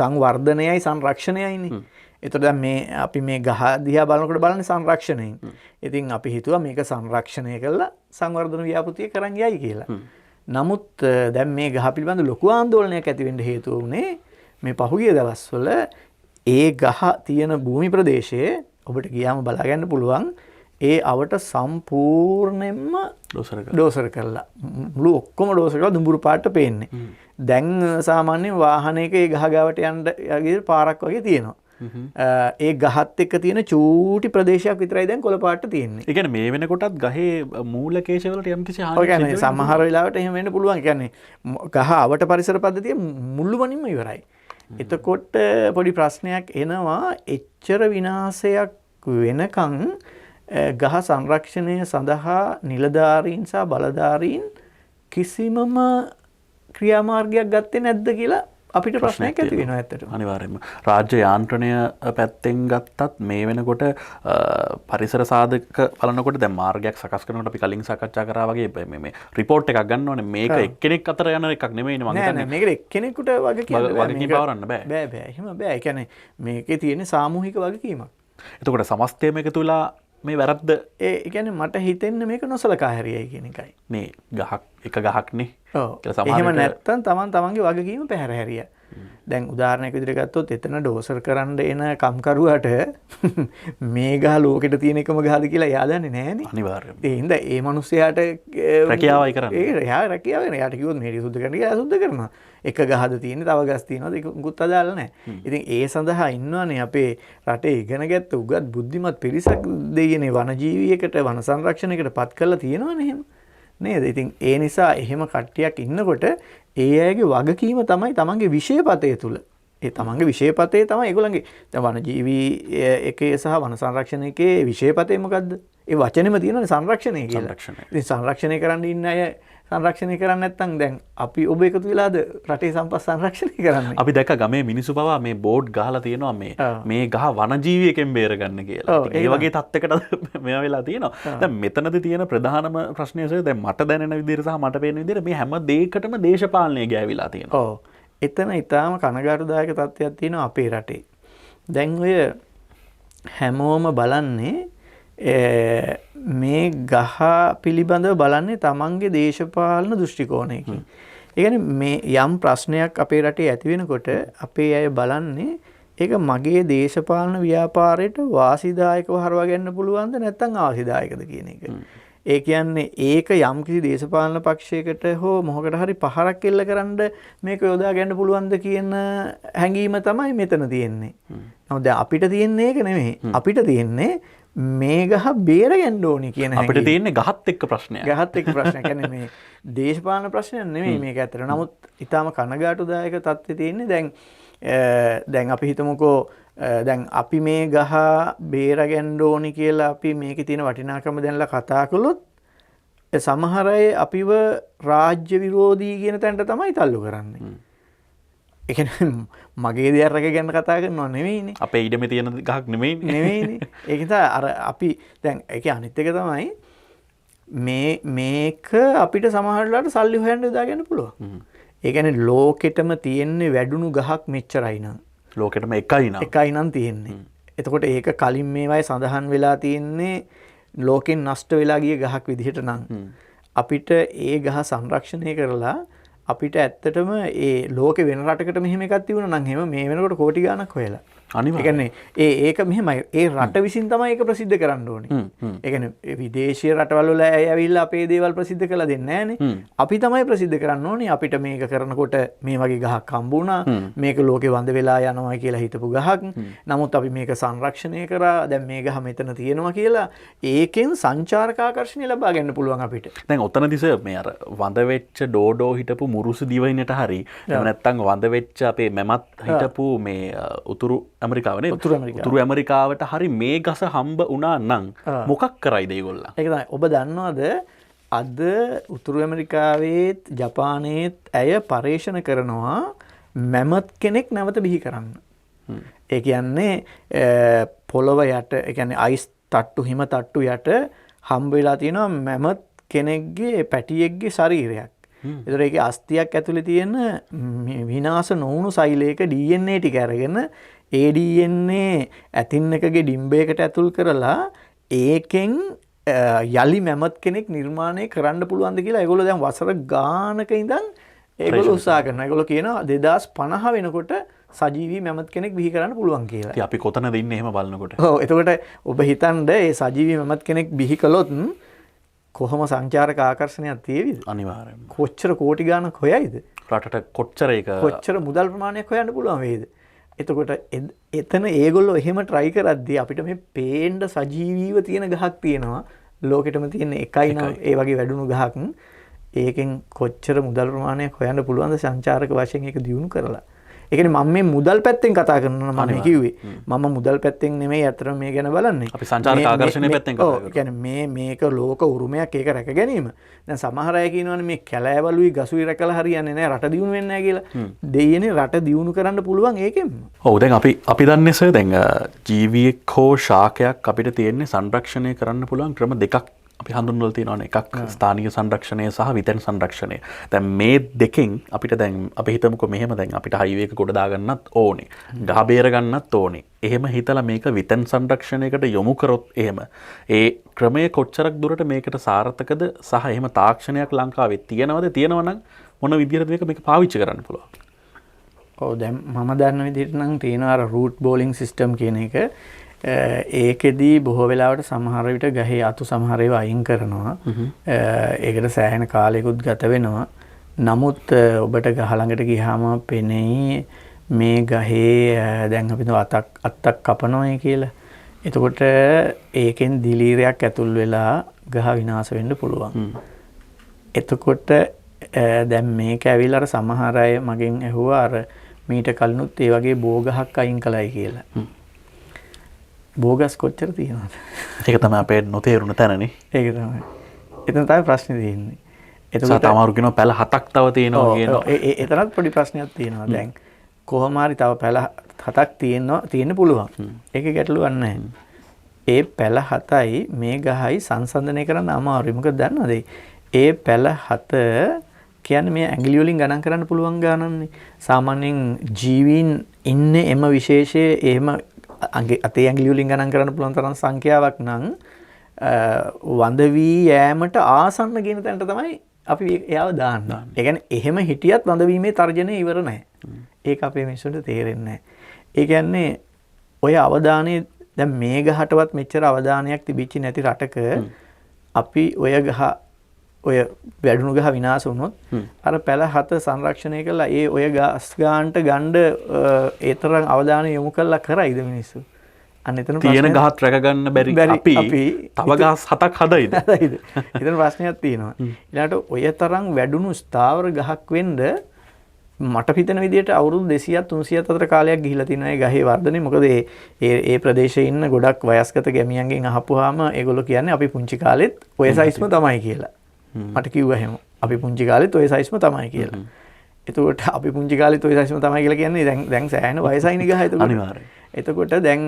සංවර්ධනයයි සංරක්ෂණයයිනේ. එතකොට දැන් මේ අපි මේ ගහ දිහා බලනකොට බලන්නේ සංරක්ෂණයෙන්. ඉතින් අපි හිතුවා මේක සංරක්ෂණය කළා සංවර්ධන ව්‍යාපෘතිය කරන් යයි කියලා. නමුත් දැන් මේ ගහ පිළිබඳ ලොකු ආందోලනයක් ඇති වෙන්න හේතුව වුණේ මේ පහුගිය දවස්වල ඒ ගහ තියෙන භූමි ප්‍රදේශයේ ඔබට ගියාම බලා ගන්න පුළුවන් ඒ අවට සම්පූර්ණයෙන්ම ඩෝසර් කරලා මුළු ඔක්කොම ඩෝසර් කරලා දුඹුරු පාටට පේන්නේ. දැන් සාමාන්‍ය වාහනයක ඒ ගහ ගාවට යන්න යගේ පාරක් වගේ තියෙනවා. ඒ ගහත් එක්ක තියෙන චූටි ප්‍රදේශයක් විතරයි දැන් කොළ පාටට තියෙන්නේ. ඒ කියන්නේ මේ වෙනකොටත් ගහේ මූලකේශවලට යම්කිසි ඔය හානියක් කියන්නේ සමහර වෙලාවට එහෙම වෙන්න පුළුවන්. ඒ කියන්නේ ගහ අවට පරිසර පද්ධතිය මුළුමනින්ම ඉවරයි. එතකොට පොඩි ප්‍රශ්නයක් එනවා එච්චර විනාශයක් වෙනකන් ගහ සංරක්ෂණය සඳහා නිලධාරීන් සහ බලධාරීන් කිසිමම ක්‍රියාමාර්ගයක් ගත්තේ නැද්ද කියලා අපිට ප්‍රශ්නයක් ඇති වෙනවා ඇත්තටම. අනිවාර්යයෙන්ම රාජ්‍ය යාන්ත්‍රණය පැත්තෙන් ගත්තත් මේ වෙනකොට පරිසර සාධක බලනකොට දැන් මාර්ගයක් සකස් කරනකොට අපි කලින් සාකච්ඡා කරා වගේ මේ රිපෝට් එකක් ගන්න ඕනේ. මේක එක්කෙනෙක් අතර යන එකක් නෙමෙයිනේ මම හිතන්නේ. නෑ මේක එක්කෙනෙකුට වගකීම් පවරන්න බෑ. බෑ. එහෙම බෑ. ඒ කියන්නේ මේකේ තියෙන සාමූහික වගකීමක්. එතකොට සමස්තයම එකතු වෙලා මේ වැරද්ද ඒ කියන්නේ මට හිතෙන්නේ මේක නොසලකා හැරියයි කියන එකයි. මේ ගහක් එක ගහක්නේ. ඔව්. එහෙම නැත්තම් තමන්ගේ වගකීම පැහැර හැරියා. දැන් උදාහරණයක් විදිහට ගත්තොත් එතන ඩෝසර් කරන්න එන කම්කරුවාට මේ ගහ ලෝකෙට තියෙන එකම ගහද කියලා එයා දන්නේ නැහනේ. අනිවාර්යයෙන්ම. ඒ හින්දා ඒ මිනිස්සයාට රැකියාවයි කරන්නේ. එයා රැකියාව වෙන. එයාට කිව්වොත් මේක සුද්ධ කරන්න කියලා සුද්ධ කරනවා. එක ගහද තියෙන්නේ තව ගස් තියෙනවද ඒක මුකුත් අදාළ නැහැ. ඉතින් ඒ සඳහා ඉන්නවනේ අපේ රටේ ඉගෙනගත්ත උගත් බුද්ධිමත් පිරිසක් දෙයනේ වනජීවියකට වන සංරක්ෂණයකට පත් කරලා තියෙනවනේ එහෙම. නේද? ඉතින් ඒ නිසා එහෙම කට්ටියක් ඉන්නකොට ඒ අයගේ වගකීම තමයි තමන්ගේ විෂයපතය තුල. ඒ තමන්ගේ විෂයපතේ තමයි ඒගොල්ලන්ගේ දැන් වනජීවී එකේ සහ වන සංරක්ෂණ එකේ විෂයපතේ මොකද්ද? ඒ වචනේම තියෙනනේ සංරක්ෂණය කියලා. ඉතින් සංරක්ෂණය කරන්න ඉන්න අය සංරක්ෂණය කරන්නේ නැත්නම් දැන් අපි ඔබ එකතු වෙලාද රටේ සම්පත් සංරක්ෂණය කරන්නේ? අපි දැක්ක ගමේ මිනිස්සු පවා මේ බෝඩ් ගහලා තියෙනවා මේ ගහ වනජීවියෙක්ෙන් බේරගන්න කියලා. ඒ වගේ තත්යකට මෙයා වෙලා තියෙනවා. දැන් මෙතනදී තියෙන ප්‍රධානම ප්‍රශ්නය දැන් මට දැනෙන විදිහට සහ මට පේන විදිහට මේ හැම දෙයකටම දේශපාලනය ගෑවිලා තියෙනවා. ඔව්. එතන ඊටාම කනගාටුදායක තත්ත්වයක් තියෙනවා අපේ රටේ. දැන් ඔය හැමෝම බලන්නේ මේ ගහ පිළිබඳව බලන්නේ තමන්ගේ දේශපාලන දෘෂ්ටි කෝණයකින්. ඒ කියන්නේ මේ යම් ප්‍රශ්නයක් අපේ රටේ ඇති වෙනකොට අපේ අය බලන්නේ ඒක මගේ දේශපාලන ව්‍යාපාරයට වාසිදායකව හරවා ගන්න පුළුවන්ද නැත්නම් ආවාසිදායකද කියන එක. ඒ කියන්නේ ඒක යම්කිසි දේශපාලන පක්ෂයකට හෝ මොහොකට හරි පහරක් එල්ල කරන්න මේක යොදා ගන්න පුළුවන්ද කියන හැඟීම තමයි මෙතන තියෙන්නේ. නමුත් දැන් අපිට තියෙන්නේ ඒක නෙමෙයි. අපිට තියෙන්නේ මේ ගහ බේර ගන්න ඕනි කියන හැඟීම. අපිට තියෙන්නේ ගහත් එක්ක ප්‍රශ්නයක්. ගහත් එක්ක ප්‍රශ්නයක්. කියන්නේ මේ දේශපාලන ප්‍රශ්නයක් නෙමෙයි මේක ඇත්තට. නමුත් ඊටාම කනගාටුදායක තත්ත්වයේ තියෙන්නේ දැන් අපි හිතමුකෝ දැන් අපි මේ ගහ බේරගන්න ඕනි කියලා අපි මේකේ තියෙන වටිනාකම දැනලා කතා කළොත් සමහර අය අපිව රාජ්‍ය විරෝධී කියන තැනට තමයි තල්ලු කරන්නේ. ඒ කියන්නේ මගේ දෙයක් රැක ගන්න කතා කරනවා නෙවෙයිනේ. අපේ ඊඩමේ තියෙන ගහක් නෙවෙයිනේ. නෙවෙයිනේ. ඒක නිසා අර අපි දැන් ඒකේ අනිත් එක තමයි මේක අපිට සමහර වෙලාවට සල්ලි හොයන්න යොදා ගන්න පුළුවන්. ඒ කියන්නේ ලෝකෙටම තියෙන්නේ වැඩුණු ගහක් මෙච්චරයි නං. ලෝකෙටම එකයි නම් තියෙන්නේ. එතකොට ඒක කලින් මේවායේ සඳහන් වෙලා තියෙන්නේ ලෝකෙන් නෂ්ට වෙලා ගිය ගහක් විදිහට නම් අපිට ඒ ගහ සංරක්ෂණය කරලා අපිට ඇත්තටම ඒ ලෝකෙ වෙන රටකට මෙහෙම එකක් තිබුණා නම් එහෙම මේ වෙනකොට කෝටි ගාණක් හොයලා. ඒ කියන්නේ ඒක මෙහෙමයි. ඒ රට විසින් තමයි ඒක ප්‍රසිද්ධ කරන්න ඕනේ. ඒ කියන්නේ විදේශීය රටවල් වල ඇවිල්ලා අපේ දේවල් ප්‍රසිද්ධ කරලා දෙන්නේ නැහනේ. අපි තමයි ප්‍රසිද්ධ කරන්න ඕනේ. අපිට මේක කරනකොට මේ වගේ ගහක් හම්බුණා. මේක ලෝකෙ වඳ වෙලා යනවා කියලා හිතපු ගහක්. නමුත් අපි මේක සංරක්ෂණය කරා. දැන් මේ ගහ මෙතන තියෙනවා කියලා ඒකෙන් සංචාරක ආකර්ෂණය ලබා ගන්න පුළුවන් අපිට. දැන් ඔතනදිස මේ අර වඳ වෙච්ච ඩෝඩෝ හිටපු මුරුසු දිවයිනට හරි එහෙම නැත්නම් වඳ වෙච්ච අපේ මැමත් හිටපු මේ උතුරු ඇමරිකාවනේ උතුරු ඇමරිකාවට හරි මේ ගස හම්බ වුණා නම් මොකක් කරයිද ඒගොල්ලෝ? ඒක තමයි. ඔබ දන්නවද අද උතුරු ඇමරිකාවේත් ජපානයේත් ඇය පරීක්ෂණ කරනවා මැමත් කෙනෙක් නැවත බිහි කරන්න. ඒ කියන්නේ පොළොව යට ඒ කියන්නේ අයිස් තට්ටු හිම තට්ටු යට හම්බ වෙලා තියෙනවා මැමත් කෙනෙක්ගේ පැටියෙක්ගේ ශරීරයක්. ඒතර ඒකේ අස්තියක් ඇතුලේ තියෙන විනාශ නොවුණු සෛලයක DNA ටික අරගෙන ඒ DNA ඇතින් එකගේ ඩිම්බයකට ඇතුල් කරලා ඒකෙන් යලි මැමත් කෙනෙක් නිර්මාණය කරන්න පුළුවන්ද කියලා ඒගොල්ලෝ දැන් වසර ගානක ඉඳන් ඒගොල්ලෝ උත්සාහ කරනවා. ඒගොල්ලෝ කියනවා 2050 වෙනකොට සජීවී මැමත් කෙනෙක් බිහි කරන්න පුළුවන් කියලා. ඉතින් අපි කොතනද ඉන්නේ එහෙම බලනකොට? ඔව් එතකොට ඔබ හිතන්න මේ සජීවී මැමත් කෙනෙක් බිහි කළොත් කොහොම සංචාරක ආකර්ෂණයක් තියේවිද? අනිවාර්යයෙන්ම. කොච්චර කෝටි ගාණක් හොයයිද? රටට කොච්චර ඒක කොච්චර මුදල් ප්‍රමාණයක් හොයන්න පුළුවන් වේද? එතකොට එතන ඒගොල්ලෝ එහෙම try කරද්දී අපිට මේ පේන්න සජීවීව තියෙන ගහක් තියෙනවා. ලෝකෙටම තියෙන එකයි නම් ඒ වගේ වැඩුණු ගහක්. ඒකෙන් කොච්චර මුදල් ප්‍රමාණයක් හොයන්න පුළුවන්ද සංචාරක වශයෙන් ඒක දියුණු කරලා. ඒ කියන්නේ මම මේ මුදල් පැත්තෙන් කතා කරනවා මම කිව්වේ. මම මුදල් පැත්තෙන් නෙමෙයි අතර මේ ගැන බලන්නේ. අපි සංචාරක ආකර්ෂණය පැත්තෙන් කතා කරනවා. ඔව්. ඒ කියන්නේ මේක ලෝක උරුමයක් ඒක රැක ගැනීම. දැන් සමහර අය කියනවානේ මේ කැලෑවලුයි ගසුයි රැකලා හරියන්නේ නැහැ රට දියුණු වෙන්නේ නැහැ කියලා. දෙයියනේ රට දියුණු කරන්න පුළුවන් ඒකෙන්ම. ඔව් දැන් අපි දන්නේ සර් දැන් ජීවියෙක් හෝ ශාකයක් අපිට තියෙන්නේ සංරක්ෂණය කරන්න පුළුවන් ක්‍රම දෙකක් අපි හඳුන්වලා තියෙනවානේ. එකක් ස්ථානීය සංරක්ෂණය සහ විතැන් සංරක්ෂණය. දැන් මේ දෙකෙන් අපිට දැන් අපි හිතමුකෝ මෙහෙම දැන් අපිට හයිවේ එක ගොඩ දාගන්නත් ඕනේ. ගහ බේර ගන්නත් ඕනේ. එහෙම හිතලා මේක විතැන් සංරක්ෂණයකට යොමු කරොත් එහෙම ඒ ක්‍රමය කොච්චරක් දුරට මේකට සාර්ථකද සහ එහෙම තාක්ෂණයක් ලංකාවේ තියෙනවද? තියෙනවා නම් මොන විදිහටද මේක පාවිච්චි කරන්න පුළුවන්? ඔව් දැන් මම දන්න විදිහට නම් තියෙනවා අර රූට් බෝලින් සිස්ටම් කියන එක. ඒකෙදී බොහෝ වෙලාවට සමහර විට ගහේ අතු සමහර ඒවා අයින් කරනවා. ඒකට සෑහෙන කාලයකුත් ගත වෙනවා. නමුත් ඔබට ගහ ළඟට ගියාම පෙනෙයි මේ ගහේ දැන් අපි අත්තක් කපනවායි කියලා. එතකොට ඒකෙන් දිලීරයක් ඇතුල් වෙලා ගහ විනාශ වෙන්න පුළුවන්. එතකොට දැන් මේක ඇවිල්ලා අර සමහර අය මගෙන් ඇහුවා අර මීට කලිනුත් ඒ වගේ බෝගහක් අයින් කළයි කියලා. බෝගස් කොච්චර තියෙනවද? ඒක තමයි අපේ නොතේරුණ තැනනේ. ඒක තමයි. එතන තමයි ප්‍රශ්නේ තියෙන්නේ. එතකොට තමාරු කියනවා පැල 7ක් තව තියෙනවා කියනවා. එතනත් පොඩි ප්‍රශ්නයක් තියෙනවා. දැන් කොහොම හරි තව පැල 7ක් තියෙන්න පුළුවන්. ඒක ගැටලුවක් නැහැ. ඒ පැල 7යි මේ ගහයි සංසන්දනය කරන්න අමාරුයි. මොකද දන්නවද? ඒ පැල 7 කියන්නේ මේ ඇඟිලි වලින් ගණන් කරන්න පුළුවන් ගානන්නේ. සාමාන්‍යයෙන් ජීවීන් ඉන්නේ එම විශේෂයේ එහෙම අතේ ඇඟිලි වලින් ගණන් කරන්න පුළුවන් තරම් සංඛ්‍යාවක් නම් වඳ වී යෑමට ආසන්න කියන තැනට තමයි අපි එයාව දාන්න. ඒ කියන්නේ එහෙම හිටියත් වඳ වීමේ තර්ජනය ඉවර නැහැ. ඒක අපේ මිනිස්සුන්ට තේරෙන්නේ නැහැ. ඒ කියන්නේ ඔය අවධානය දැන් මේ ගහටවත් මෙච්චර අවධානයක් තිබිච්ච නැති රටක අපි ඔය වැඩුණු ගහ විනාශ වුණොත් අර පැල 7 සංරක්ෂණය කළා ඒ ඔය ගස් ගානට ගන්න ඒ තරම් අවධානය යොමු කළා කරයිද මිනිස්සු? අන්න එතන තියෙන ගහත් රැක ගන්න බැරි අපි තව ගස් 7ක් හදයිද? එතන ප්‍රශ්නයක් තියෙනවා. ඊළඟට ඔය තරම් වැඩුණු ස්ථාවර ගහක් වෙන්න මට හිතෙන විදිහට අවුරුදු 200ක් 300ක් අතර කාලයක් ගිහිලා තියෙනවා ඒ ගහේ වර්ධනය. මොකද ඒ ප්‍රදේශයේ ඉන්න ගොඩක් වයස්ගත ගැමියන්ගෙන් අහපුවාම ඒගොල්ලෝ කියන්නේ අපි පුංචි කාලෙත් ඔය සයිස්ම තමයි කියලා. මට කිව්වා එහෙම. අපි පුංචි කාලෙත් ඔය සයිස්ම තමයි කියලා. එතකොට අපි පුංචි කාලෙත් ඔය සයිස්ම තමයි කියලා කියන්නේ දැන් සෑහෙන වයසයිනේ ගහ එතකොට. අනිවාර්යයෙන්. එතකොට දැන්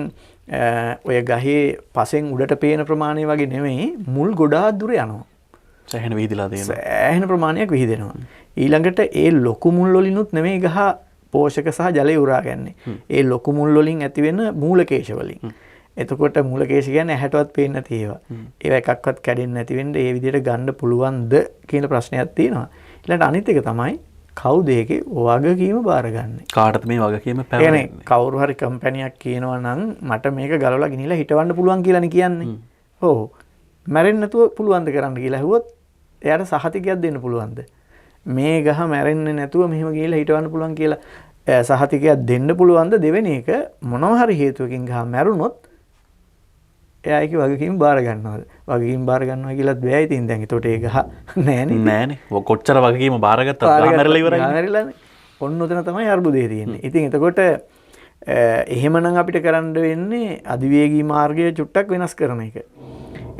ඔය ගහේ පසෙන් උඩට පේන ප්‍රමාණය වගේ නෙමෙයි මුල් ගොඩාක් දුර යනවා. සෑහෙන විහිදලා තියෙනවා. සෑහෙන ප්‍රමාණයක් විහිදෙනවා. ඊළඟට ඒ ලොකු මුල් වලිනුත් නෙමෙයි ගහ පෝෂක සහ ජලය උරාගන්නේ. ඒ ලොකු මුල් වලින් ඇති වෙන මූලකේශ වලින්. එතකොට මූලකේශ කියන්නේ ඇහැටවත් පේන්නේ නැති ඒවා. ඒවා එකක්වත් කැඩෙන්නේ නැති වෙන්න ඒ විදිහට ගන්න පුළුවන්ද කියන ප්‍රශ්නයක් තියෙනවා. ඊළඟට අනිත් එක තමයි කවුද ඒකේ වගකීම බාරගන්නේ? කාටද මේ වගකීම يعني පැවරෙන්නේ? කවුරු හරි කම්පැනියක් කියනවා නම් මට මේක ගලවලා ගිනිලා හිටවන්න පුළුවන් කියලානේ කියන්නේ. ඔව්. මැරෙන්න නැතුව පුළුවන්ද කරන්න කියලා ඇහුවොත් එයාට සහතිකයක් දෙන්න පුළුවන්ද? මේ ගහ මැරෙන්නේ නැතුව මෙහෙම ගිහිල්ලා හිටවන්න පුළුවන් කියලා සහතිකයක් දෙන්න පුළුවන්ද? දෙවෙනි එක මොනවා හරි හේතුවකින් ගහ මැරුණොත් එයා ඒකේ වගකීම බාර ගන්නවද? වගකීම බාර ගන්නවා කියලාත් බෑ ඉතින් දැන්. ඒතකොට ඒ ගහ නෑනේ. නෑනේ. කොච්චර වගකීම බාරගත්තත් ගහ මැරලා ඉවරයි. මැරිලානේ. ඔන්න උතන තමයි අර්බුදේ තියෙන්නේ. ඉතින් එතකොට එහෙමනම් අපිට කරන්න වෙන්නේ අධිවේගී මාර්ගය චුට්ටක් වෙනස් කරන එක.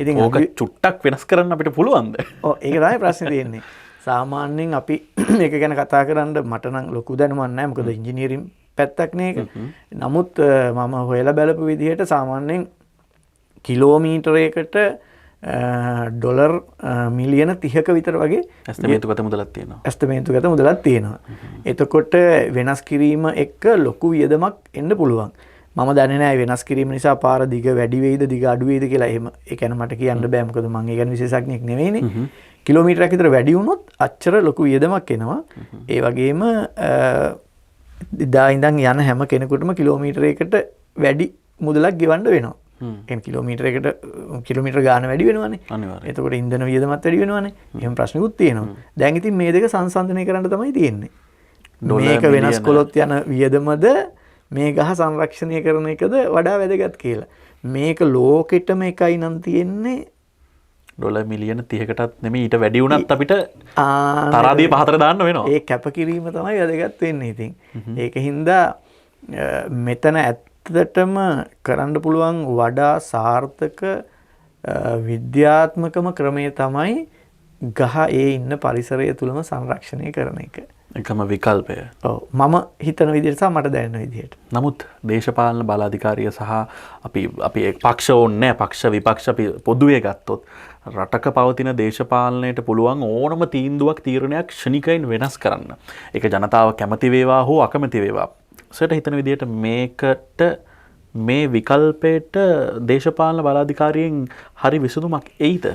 ඉතින් ඕක චුට්ටක් වෙනස් කරන්න අපිට පුළුවන්ද? ඔව් ඒක තමයි ප්‍රශ්නේ තියෙන්නේ. සාමාන්‍යයෙන් අපි මේක ගැන කතා කරන්න මට නම් ලොකු දැනුමක් නැහැ. මොකද ඉංජිනේරින් පැත්තක් නේ ඒක. නමුත් මම හොයලා බලපු විදිහට සාමාන්‍යයෙන් කිලෝමීටරයකට ඩොලර් මිලියන 30ක විතර වගේ ඇස්තමේන්තුගත මුදලක් තියෙනවා. ඇස්තමේන්තුගත මුදලක් තියෙනවා. එතකොට වෙනස් කිරීම එක්ක ලොකු වියදමක් එන්න පුළුවන්. මම දන්නේ නැහැ වෙනස් කිරීම නිසා පාර දිග වැඩි වෙයිද දිග අඩු වෙයිද කියලා. එහෙම ඒ කියන්නේ මට කියන්න බෑ. මොකද මම ඒ ගැන විශේෂඥයෙක් නෙවෙයිනේ. කිලෝමීටරයක් විතර වැඩි වුණොත් අච්චර ලොකු වියදමක් එනවා. ඒ වගේම ඉදා ඉඳන් යන හැම කෙනෙකුටම කිලෝමීටරයකට වැඩි මුදලක් ගෙවන්න වෙනවා. කිලෝමීටර ගාන වැඩි වෙනවානේ. එතකොට ඉන්ධන වියදමත් වැඩි වෙනවානේ. එහෙම ප්‍රශ්නකුත් තියෙනවා. දැන් ඉතින් මේ දෙක සංසන්දනය කරන්න තමයි තියෙන්නේ. මේක වෙනස් කළොත් යන වියදමද මේ ගහ සංරක්ෂණය කරන එකද වඩා වැදගත් කියලා. මේක ලෝකෙටම එකයි නම් තියෙන්නේ ඩොලර් මිලියන 30කටත් නෙමෙයි ඊට වැඩි වුණත් අපිට තරාදිය පහතට දාන්න වෙනවා. ඒ කැපකිරීම තමයි වැදගත් වෙන්නේ ඉතින්. ඒකින්ද මෙතන ඇත්තටම කරන්න පුළුවන් වඩා සාර්ථක විද්‍යාත්මකම ක්‍රමය තමයි ගහ ඒ ඉන්න පරිසරය තුළම සංරක්ෂණය කරන එක. එකම විකල්පය. ඔව් මම හිතන විදිහට සහ මට දැනෙන විදිහට. නමුත් දේශපාලන බලාධිකාරිය සහ අපි පක්ෂ ඕනේ පක්ෂ විපක්ෂ අපි පොදුවේ ගත්තොත් රටක පවතින දේශපාලනයට පුළුවන් ඕනම තීන්දුවක් තීරණයක් ක්ෂණිකයින් වෙනස් කරන්න. ඒක ජනතාව කැමති වේවා හෝ අකමැති වේවා. සට හිතන විදිහට මේකට මේ විකල්පයට දේශපාලන බලාධිකාරියෙන් හරි විසඳුමක් එයිද?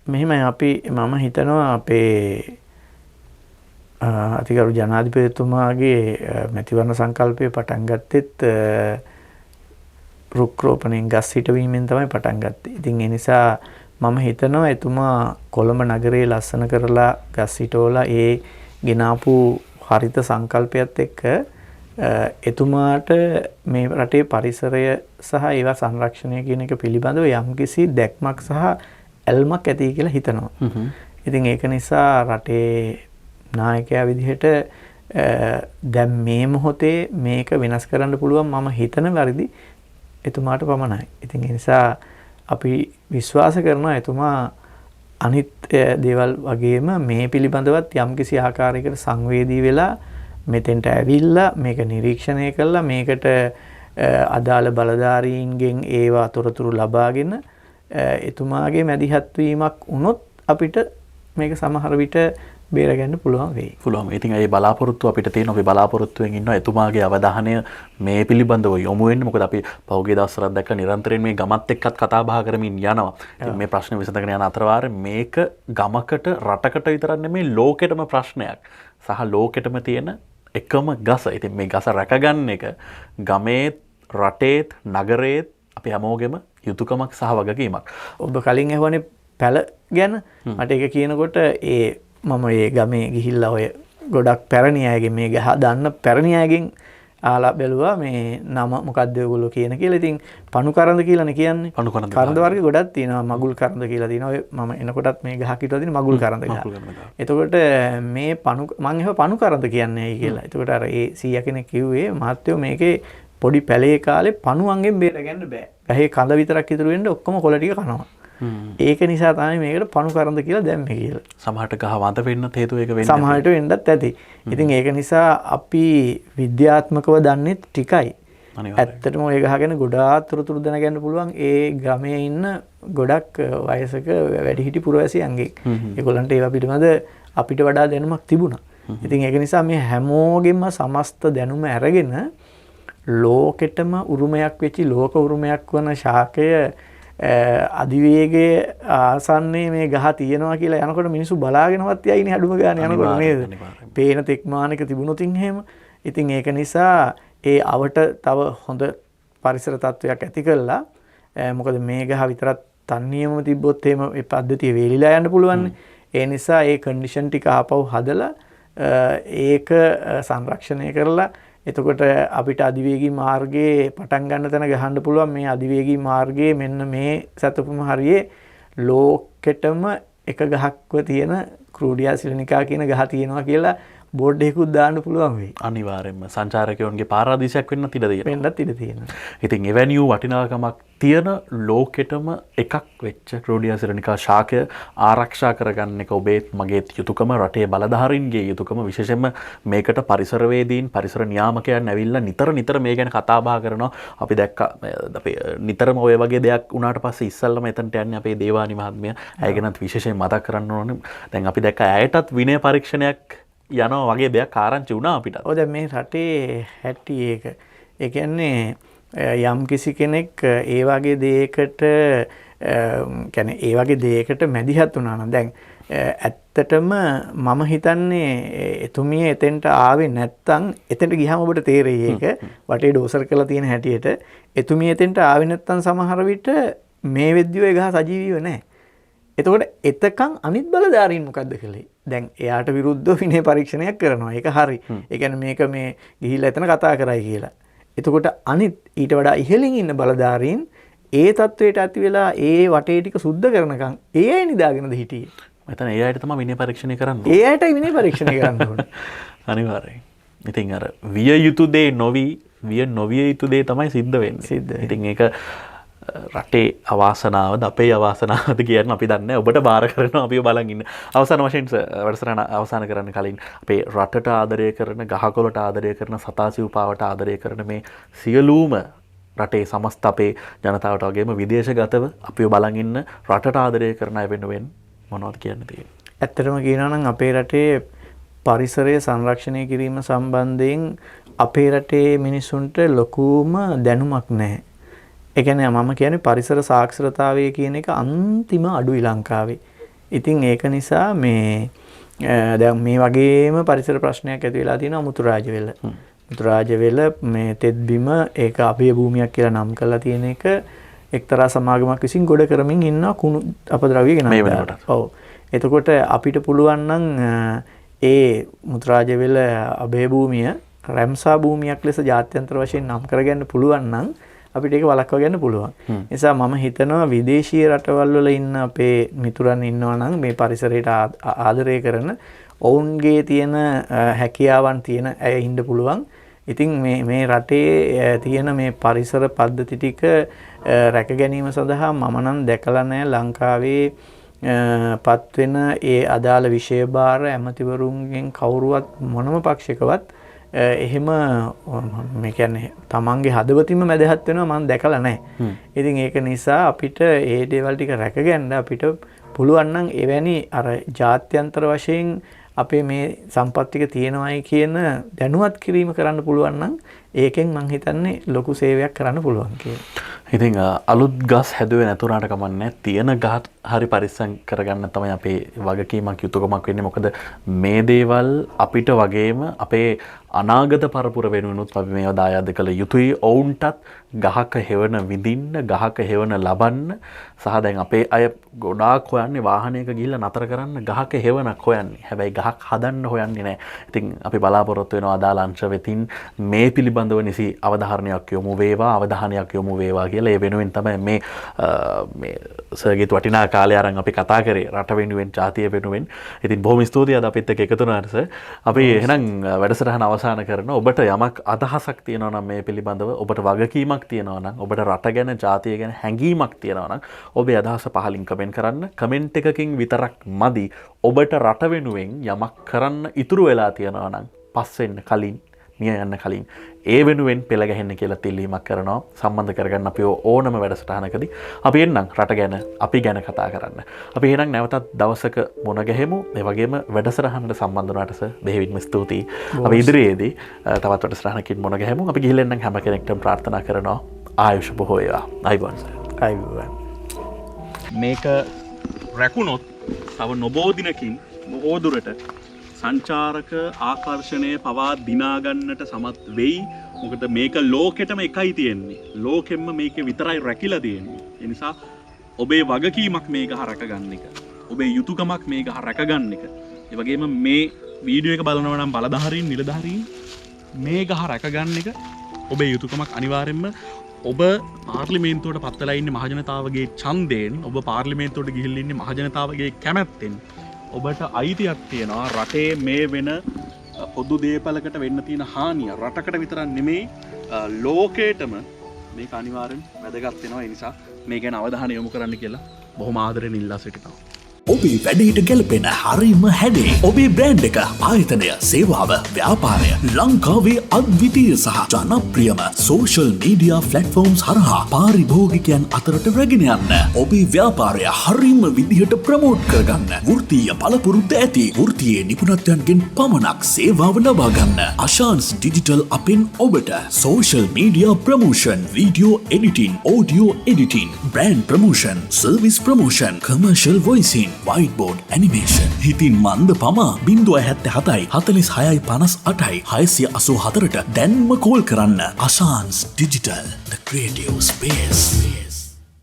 මෙහෙමයි අපි මම හිතනවා අපේ අතිගරු ජනාධිපතිතුමාගේ මැතිවරණ සංකල්පය පටන් ගත්තෙත් රුක් රෝපණයෙන් ගස් හිටවීමෙන් තමයි පටන් ගත්තේ. ඉතින් ඒ නිසා මම හිතනවා එතුමා කොළඹ නගරේ ලස්සන කරලා ගස් හිටවලා ඒ ගෙනාපු හරිත සංකල්පයත් එක්ක එතුමාට මේ රටේ පරිසරය සහ ඒවා සංරක්ෂණය කියන එක පිළිබඳව යම්කිසි දැක්මක් සහ ඇල්මක් ඇති කියලා හිතනවා. ඉතින් ඒක නිසා රටේ නායකයා විදිහට දැන් මේ මොහොතේ මේක වෙනස් කරන්න පුළුවන් මම හිතන පරිදි එතුමාට පමණයි. ඉතින් ඒ නිසා අපි විශ්වාස කරනවා එතුමා අනිත් දේවල් වගේම මේ පිළිබඳවත් යම්කිසි ආකාරයකට සංවේදී වෙලා මෙතෙන්ට ඇවිල්ලා මේක නිරීක්ෂණය කළා මේකට අදාළ බලධාරීන්ගෙන් ඒවා තොරතුරු ලබාගෙන එතුමාගේ මැදිහත් වීමක් වුණොත් අපිට මේක සමහර විට බේරගන්න පුළුවන් වෙයි. පුළුවන්. ඉතින් ඒ බලාපොරොත්තු අපිට තියෙන අපි බලාපොරොත්තුෙන් ඉන්නවා එතුමාගේ අවධානය මේ පිළිබඳව යොමු වෙන්න. මොකද අපි පහුගිය දවස්වල දැක්ක නිරන්තරයෙන් මේ ගමත් එක්කත් කතා බහ කරමින් යනවා. ඉතින් මේ ප්‍රශ්න විසඳගෙන යන අතරවාරේ මේක ගමකට රටකට විතරක් නෙමෙයි ලෝකෙටම ප්‍රශ්නයක්. සහ ලෝකෙටම තියෙන එකම ගස. ඉතින් මේ ගස රැකගන්න එක ගමේත් රටේත් නගරේත් අපි හැමෝගෙම යුතුයකමක් සහ වගකීමක්. ඔබ කලින් ඇහුවනේ පැල ගැන. මට ඒක කියනකොට මම ඒ ගමේ ගිහිල්ලා ඔය ගොඩක් පැරණි අයගෙන් මේ ගහ දන්න පැරණි අයගෙන් ආලා බැලුවා මේ නම මොකක්ද ඔයගොල්ලෝ කියන කියලා. ඉතින් පණු කරන්ද කියලානේ කියන්නේ. කරන්ද වර්ග ගොඩක් තියෙනවා. මගුල් කරන්ද කියලා තියෙනවා. ඔය මම එනකොටත් මේ ගහ කිටුවා තියෙන මගුල් කරන්ද ගහ. එතකොට මේ පණු මං එහෙම පණු කරන්ද කියන්නේ ඇයි කියලා. එතකොට අර ඒ සීයා කෙනෙක් කිව්වේ මහත්තයෝ මේකේ පොඩි පැලේ කාලේ පණුවන්ගෙන් බේරගන්න බෑ. ගහේ කඳ විතරක් ඉතුරු වෙන්න ඔක්කොම කොළ ටික කනවා. ඒක නිසා තමයි මේකට පණු කරන්ද කියලා දැම්මේ කියලා. සමහරට ගහ වඳ වෙන්නත් හේතුව ඒක වෙන්නේ. සමහරට වෙන්නත් ඇති. ඉතින් ඒක නිසා අපි විද්‍යාත්මකව දන්නේ ටිකයි. ඇත්තටම ඔය ගහ ගැන ගොඩාක් තොරතුරු දැනගන්න පුළුවන් ඒ ගමේ ඉන්න ගොඩක් වයසක වැඩිහිටි පුරවැසියන්ගෙන්. ඒගොල්ලන්ට ඒවා පිළිබඳ අපිට වඩා දැනුමක් තිබුණා. ඉතින් ඒක නිසා මේ හැමෝගෙම සමස්ත දැනුම අරගෙන ලෝකෙටම උරුමයක් වෙච්චි ලෝක උරුමයක් වන ශාකය අධිවේගයේ ආසන්නයේ මේ ගහ තියෙනවා කියලා යනකොට මිනිස්සු බලාගෙනවත් යයිනේ අඩුම ගානේ යනකොට නේද? පේන තෙක්මානික තිබුණොතින් එහෙම. ඉතින් ඒක නිසා ඒ අවට තව හොඳ පරිසර තත්වයක් ඇති කළා. මොකද මේ ගහ විතරක් තන්නියම තිබ්බොත් එහෙම ඒ පද්ධතිය වේලිලා යන්න පුළුවන්. ඒ නිසා ඒ කන්ඩිෂන් ටික ආපහු හදලා ඒක සංරක්ෂණය කරලා එතකොට අපිට අධිවේගී මාර්ගයේ පටන් ගන්න තැන ගහන්න පුළුවන්. මේ අධිවේගී මාර්ගයේ මෙන්න මේ සතුපුම හරියේ ලෝකෙටම එක ගහක්ව තියෙන ක්‍රූඩියා සිලිනිකා කියන ගහ තියෙනවා කියලා බෝඩ් එකකුත් දාන්න පුළුවන් වෙයි. අනිවාර්යයෙන්ම සංචාරකයන්ගේ පාරාදීසයක් වෙන්නත් ඉඩ තියෙනවා. වෙන්නත් ඉඩ තියෙනවා. ඉතින් එවැනි වූ වටිනාකමක් තියෙන ලෝකෙටම එකක් වෙච්ච ක්‍රෝඩියා සිරනිකා ශාකය ආරක්ෂා කරගන්න එක ඔබේත් මගේත් යුතුයකම, රටේ බලධාරීන්ගේ යුතුයකම. විශේෂයෙන්ම මේකට පරිසරවේදීන් පරිසර නියාමකයන් ඇවිල්ලා නිතර මේ ගැන කතා බහ කරනවා. අපි දැක්කා අපේ නිතරම ඔය වගේ දෙයක් වුණාට පස්සේ ඉස්සල්ලාම එතනට යන්නේ අපේ දේවානි මහත්මිය. ඇයගෙනත් විශේෂයෙන් මතක් කරන්න ඕනේ. දැන් අපි දැක්කා ඇයටත් විනය පරීක්ෂණයක් යනවා වගේ දෙයක් ආරංචි වුණා අපිට. ඔය දැන් මේ රටේ හැටි ඒක. ඒ කියන්නේ යම් කිසි කෙනෙක් ඒ වගේ දෙයකට කියන්නේ ඒ වගේ දෙයකට මැදිහත් වුණා නම් දැන් ඇත්තටම මම හිතන්නේ එතුමිය එතෙන්ට ආවේ නැත්තම් එතෙන්ට ගියාම ඔබට තේරෙයි ඒක වටේ ඩෝසර් කරලා තියෙන හැටියට එතුමිය එතෙන්ට ආවේ නැත්තම් සමහර විට මේ වෙද්දියෝ ඒ ගහ සජීවීව නැහැ. එතකොට එතකන් අනිත් බලධාරීන් මොකද්ද කළේ? දැන් එයාට විරුද්ධව විනය පරීක්ෂණයක් කරනවා. ඒක හරි. ඒ කියන්නේ මේක මේ ගිහිල්ලා එතන කතා කරයි කියලා. එතකොට අනිත් ඊට වඩා ඉහළින් ඉන්න බලධාරීන් ඒ තත්වයට ඇති වෙලා ඒ වටේ ටික සුද්ධ කරනකම් ඒ අය නිදාගෙනද හිටියේ. මෙතන ඒ අයට තමයි විනය පරීක්ෂණය කරන්න ඕනේ. ඒ අයටයි විනය පරීක්ෂණය කරන්න ඕනේ. අනිවාර්යයෙන්. ඉතින් අර විය යුතු දේ නොවි විය නොවිය යුතු දේ තමයි සිද්ධ වෙන්නේ. ඉතින් ඒක රටේ අවාසනාවද අපේ අවාසනාවද කියන්න අපි දන්නේ. ඔබට බාර කරනවා අපි බලන් ඉන්න. අවසාන වශයෙන් වැඩසටහන අවසන් කරන්න කලින් අපේ රටට ආදරය කරන, ගහකොළට ආදරය කරන, සතාසිව්පාවට ආදරය කරන මේ සියලුම රටේ සමස්ත අපේ ජනතාවට වගේම විදේශගතව අපිව බලන් ඉන්න රටට ආදරය කරන අය වෙනුවෙන් මොනවද කියන්න තියෙන්නේ? ඇත්තටම කියනවා නම් අපේ රටේ පරිසරය සංරක්ෂණය කිරීම සම්බන්ධයෙන් අපේ රටේ මිනිසුන්ට ලොකුම දැනුමක් නැහැ. ඒ කියන්නේ මම කියන්නේ පරිසර සාක්ෂරතාවය කියන එක අන්තිම අඩුයි ලංකාවේ. ඉතින් ඒක නිසා මේ දැන් මේ වගේම පරිසර ප්‍රශ්නයක් ඇති වෙලා තියෙනවා මුතුරාජවෙල. මුතුරාජවෙල මේ තෙත්බිම ඒක අභය භූමියක් කියලා නම් කරලා තියෙන එක එක්තරා සමාගමක් විසින් ගොඩ කරමින් ඉන්න කුණු අපද්‍රව්‍ය ගෙනල්ලා. ඔව්. එතකොට අපිට පුළුවන් නම් ඒ මුතුරාජවෙල අභය භූමිය රැම්සා භූමියක් ලෙස ජාත්‍යන්තර වශයෙන් නම් කරගන්න පුළුවන් නම් අපිට ඒක වළක්වා ගන්න පුළුවන්. නිසා මම හිතනවා විදේශීය රටවල් වල ඉන්න අපේ මිතුරන් ඉන්නවා නම් මේ පරිසරයට ආදරය කරන ඔවුන්ගේ තියෙන හැකියාවන් තියෙන අය ඉන්න පුළුවන්. ඉතින් මේ රටේ තියෙන මේ පරිසර පද්ධති ටික රැක ගැනීම සඳහා මම නම් දැකලා නැහැ ලංකාවේ පත් වෙන ඒ අදාළ විෂය භාර ඇමතිවරුන්ගෙන් කවුරුවත් මොනම පක්ෂයකවත් එහෙම මේ කියන්නේ තමන්ගේ හදවතින්ම මැදහත් වෙනවා මම දැකලා නැහැ. ඉතින් ඒක නිසා අපිට මේ දේවල් ටික රැකගන්න අපිට පුළුවන් නම් එවැනි අර ජාත්‍යන්තර වශයෙන් අපේ මේ සම්පත් ටික තියෙනවායි කියන දැනුවත් කිරීම කරන්න පුළුවන් නම් ඒකෙන් මම හිතන්නේ ලොකු සේවයක් කරන්න පුළුවන් කියලා. ඉතින් අලුත් ගස් හැදුවේ නැතුණාට කමන්නේ තියෙන ගහත් හරි පරිස්සම් කරගන්න තමයි අපේ වගකීමක් යුතුයකමක් වෙන්නේ. මොකද මේ දේවල් අපිට වගේම අපේ අනාගත පරපුර වෙනුවෙනුත් අපි මේවා දායාද කළ යුතුයි. ඔවුන්ටත් ගහක හෙවන විඳින්න, ගහක හෙවන ලබන්න සහ දැන් අපේ අය ගොඩාක් හොයන්නේ වාහනයක ගිහිල්ලා නතර කරන්න ගහක හෙවනක් හොයන්නේ. හැබැයි ගහක් හදන්න හොයන්නේ නැහැ. ඉතින් අපි බලාපොරොත්තු වෙනවා අදාළ අංශ වෙතින් මේ පිළිබඳව නිසි අවධාරණයක් යොමු වේවා, අවධානයක් යොමු වේවා කියලා. ඒ වෙනුවෙන් තමයි මේ සර්ගිත් වටිනා කාලය අරන් අපි කතා කරේ රට වෙනුවෙන්, ජාතිය වෙනුවෙන්. ඉතින් බොහොම ස්තුතියි අද අපිත් එක්ක එකතු වුණාට සර්. අපි එහෙනම් වැඩසටහන අවසන් කරනවා. ඔබට යමක් අදහසක් තියෙනවා නම් මේ පිළිබඳව, ඔබට වගකීමක් තියෙනවා නම්, ඔබට රට ගැන, ජාතිය ගැන හැඟීමක් තියෙනවා නම් ඔබේ අදහස පහලින් කමෙන්ට් කරන්න. කමෙන්ට් එකකින් විතරක් මදි. ඔබට රට වෙනුවෙන් යමක් කරන්න ඉතුරු වෙලා තියෙනවා නම් පස් වෙන්න කලින් මිය යන්න කලින් ඒ වෙනුවෙන් පෙළ ගැහෙන්න කියලා තිල්ලීමක් කරනවා සම්බන්ධ කරගන්න අපි ඕනම වැඩසටහනකදී අපි එන්නම් රට ගැන අපි ගැන කතා කරන්න. අපි එහෙනම් නැවතත් දවසක මුණ ගැහෙමු. ඒ වගේම වැඩසටහනට සම්බන්ධ වුණාට සර් බෙහෙවින්ම ස්තුතියි. අපි ඉදිරියේදී තවත් වැඩසටහනකින් මුණ ගැහෙමු. අපි ගිහින් එන්නම් හැම කෙනෙක්ටම ප්‍රාර්ථනා කරනවා ආයුෂ බොහෝ වේවා. අයිබෝන් සර්. අයිබෝන්. මේක රැකුණොත් තව නොබෝ දිනකින් බොහෝ දුරට සංචාරක ආකර්ෂණය පවා දිනාගන්නට සමත් වෙයි. මොකද මේක ලෝකෙටම එකයි තියෙන්නේ. ලෝකෙම්ම මේක විතරයි රැකිලා තියෙන්නේ. ඒ නිසා ඔබේ වගකීමක් මේ ගහ රැකගන්න එක. ඔබේ යුතුයකමක් මේ ගහ රැකගන්න එක. ඒ වගේම මේ වීඩියෝ එක බලනවා නම් බලධාරීන් නිලධාරීන් මේ ගහ රැකගන්න එක ඔබේ යුතුයකමක්. අනිවාර්යෙන්ම ඔබ පාර්ලිමේන්තුවට පත්වලා ඉන්නේ මහජනතාවගේ ඡන්දයෙන්, ඔබ පාර්ලිමේන්තුවට ගිහිල්ලා ඉන්නේ මහජනතාවගේ කැමැත්තෙන්. ඔබට අයිතියක් තියෙනවා රටේ මේ වෙන පොදු දේපලකට වෙන්න තියෙන හානිය රටකට විතරක් නෙමෙයි ලෝකේටම මේක අනිවාර්යෙන් වැදගත් වෙනවා. ඒ නිසා මේ ගැන අවධානය යොමු කරන්න කියලා බොහොම ආදරෙන් ඉල්ලා සිටිනවා. ඔබේ වැඩේට ගැලපෙන හරිම හැඩේ ඔබේ බ්‍රෑන්ඩ් එක ආයතනය සේවාව ව්‍යාපාරය ලංකාවේ අද්විතීය සහ ජනප්‍රියම සෝෂල් මීඩියා ප්ලැට්ෆෝම්ස් හරහා පාරිභෝගිකයන් අතරට රැගෙන යන්න ඔබේ ව්‍යාපාරය හරිම විදිහට ප්‍රමෝට් කරගන්න වෘත්තීය පළපුරුද්ද ඇති වෘත්තීය නිපුණත්වයන්ගෙන් පමණක් සේවාව ලබා ගන්න අෂාන්ස් ඩිජිටල් අපෙන් ඔබට social media promotion video editing audio editing brand promotion service promotion commercial voicing whiteboard animation හිතින් මන්ද පමා 077 46 58 684ට දැන්ම කෝල් කරන්න අෂාන්ස් ඩිජිටල් the creative space